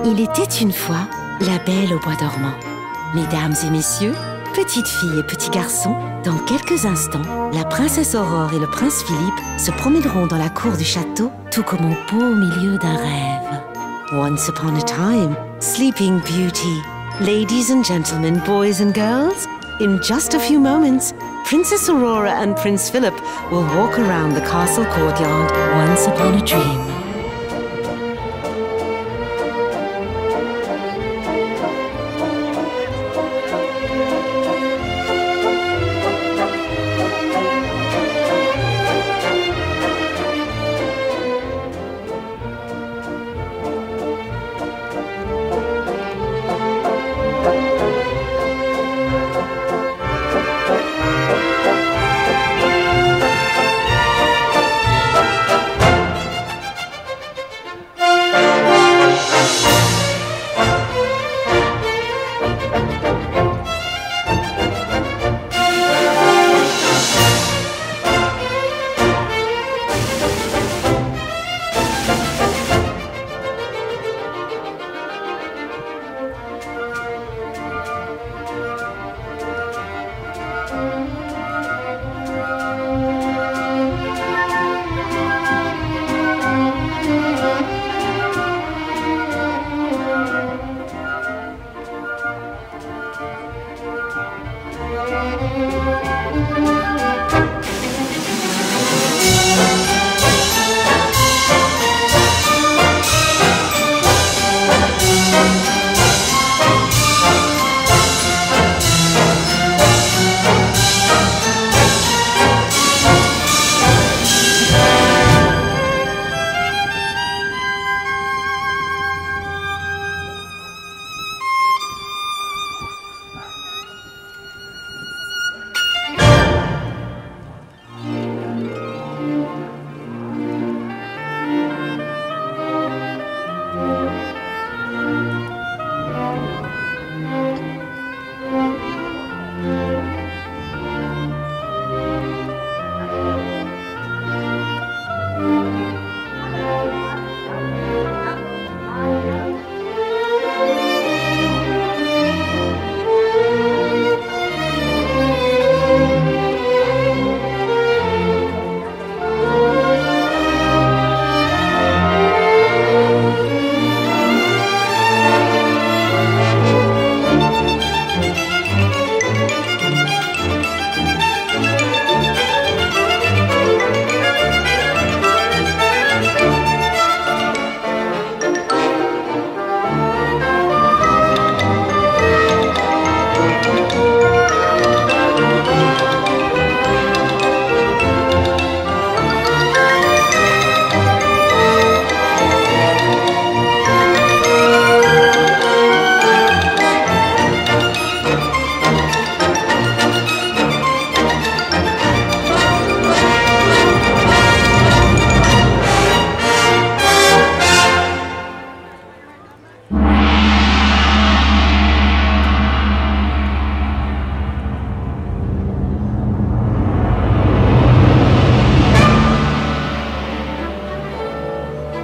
Il était une fois la Belle au bois dormant. Mesdames et messieurs, petites filles et petits garçons, dans quelques instants, la princesse Aurore et le prince Philippe se promèneront dans la cour du château, tout comme au beau milieu d'un rêve. Once upon a time, Sleeping Beauty. Ladies and gentlemen, boys and girls, in just a few moments, Princess Aurora and Prince Philip will walk around the castle courtyard once upon a dream.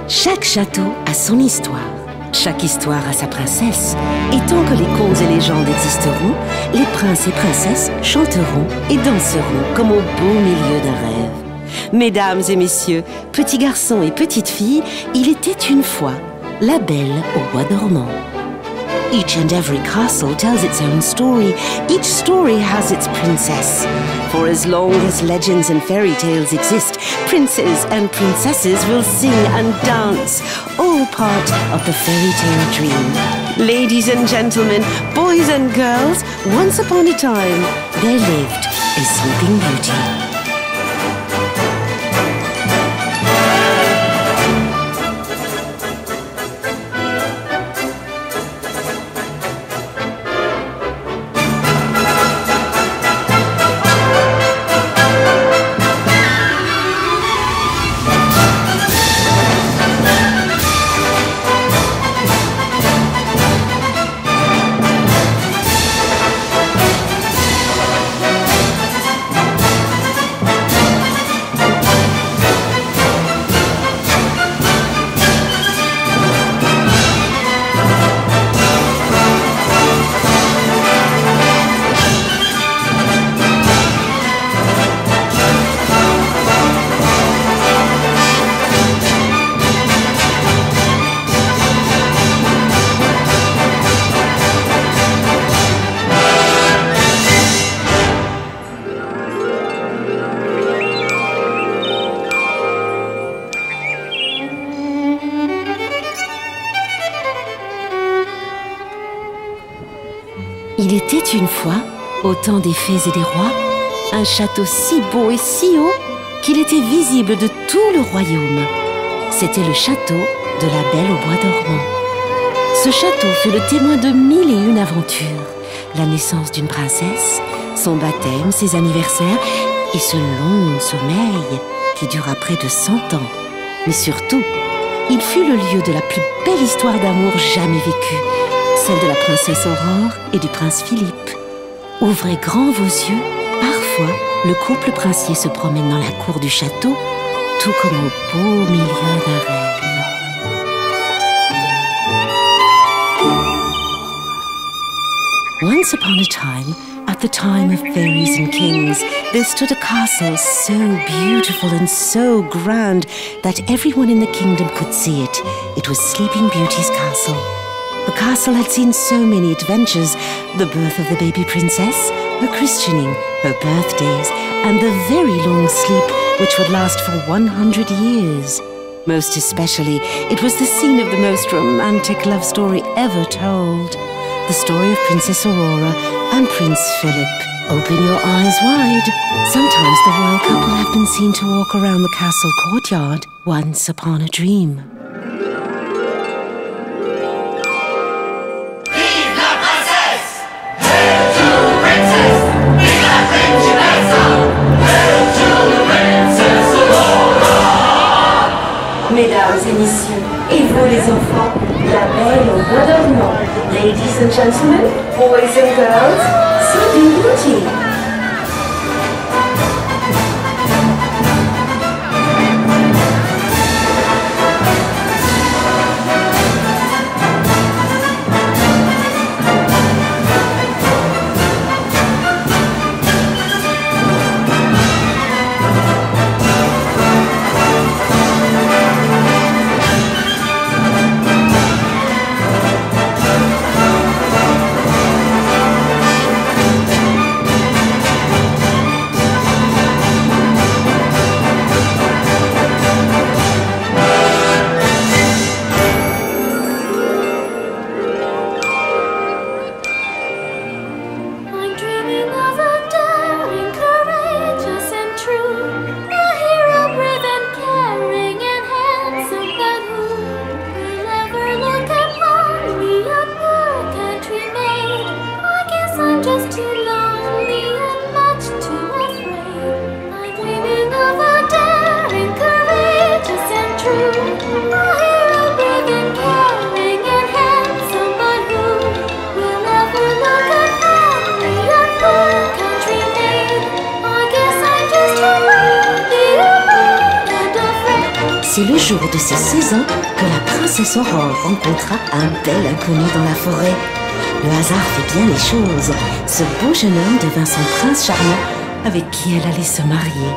Chaque château a son histoire, chaque histoire a sa princesse. Et tant que les contes et légendes existeront, les princes et princesses chanteront et danseront comme au beau milieu d'un rêve. Mesdames et messieurs, petits garçons et petites filles, il était une fois la Belle au bois dormant. Each and every castle tells its own story. Each story has its princess. For as long as legends and fairy tales exist, princes and princesses will sing and dance, all part of the fairy tale dream. Ladies and gentlemen, boys and girls, once upon a time, there lived a Sleeping Beauty. Il était une fois, au temps des fées et des rois, un château si beau et si haut qu'il était visible de tout le royaume. C'était le château de la Belle au bois dormant. Ce château fut le témoin de 1001 aventures, la naissance d'une princesse, son baptême, ses anniversaires et ce long sommeil qui dura près de 100 ans. Mais surtout, il fut le lieu de la plus belle histoire d'amour jamais vécue, celle de la princesse Aurore et du prince Philippe. Ouvrez grand vos yeux, parfois, le couple princier se promène dans la cour du château, tout comme au beau milieu d'un rêve. Once upon a time, at the time of fairies and kings, there stood a castle so beautiful and so grand that everyone in the kingdom could see it. It was Sleeping Beauty's castle. The castle had seen so many adventures, the birth of the baby princess, her christening, her birthdays, and the very long sleep which would last for 100 years. Most especially, it was the scene of the most romantic love story ever told. The story of Princess Aurora and Prince Philip. Open your eyes wide. Sometimes the royal couple have been seen to walk around the castle courtyard once upon a dream. Mesdames et messieurs, et vous les enfants, la Belle au bois dormant. Ladies and gentlemen, boys and girls, Sleeping Beauty. C'est le jour de ses 16 ans que la princesse Aurore rencontra un bel inconnu dans la forêt. Le hasard fait bien les choses. Ce beau jeune homme devint son prince charmant avec qui elle allait se marier.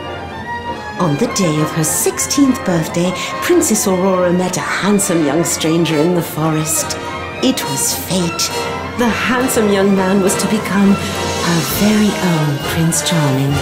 On the day of her 16th birthday, Princess Aurora met a handsome young stranger in the forest. It was fate. The handsome young man was to become her very own Prince Charming.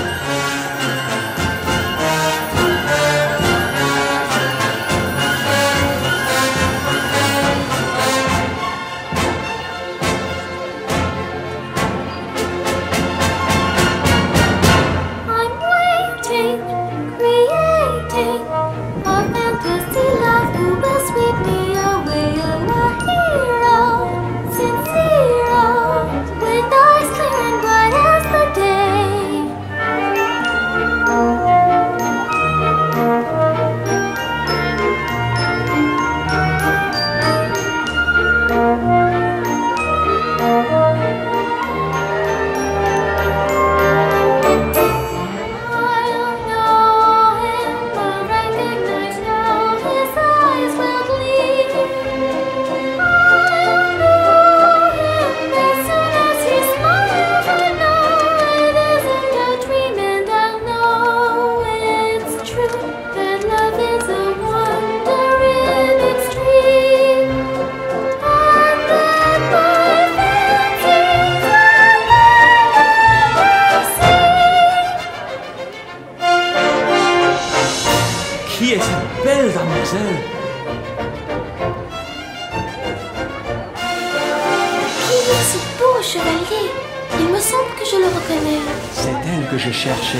que je cherchais,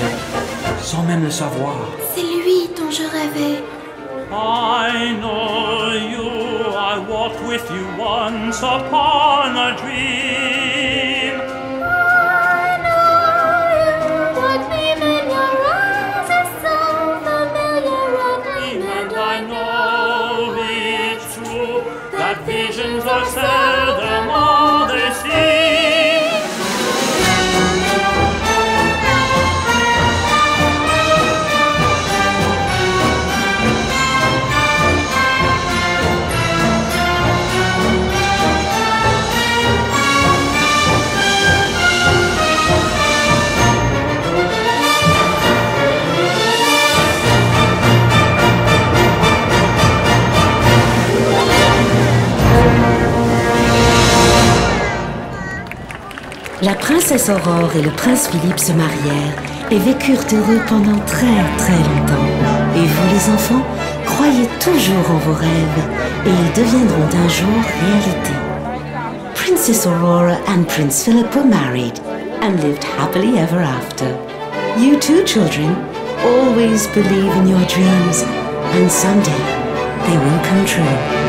sans même le savoir. C'est lui dont je rêvais. I know you, I walked with you once upon a dream. I know you, what gleam in your eyes is so familiar, a gleam, And I know it's true that visions are seldom all they seem. La princesse Aurore et le prince Philippe se marièrent et vécurent heureux pendant très très longtemps. Et vous les enfants, croyez toujours en vos rêves et ils deviendront un jour réalité. Princess Aurora and Prince Philip were married and lived happily ever after. You too, children, always believe in your dreams and someday they will come true.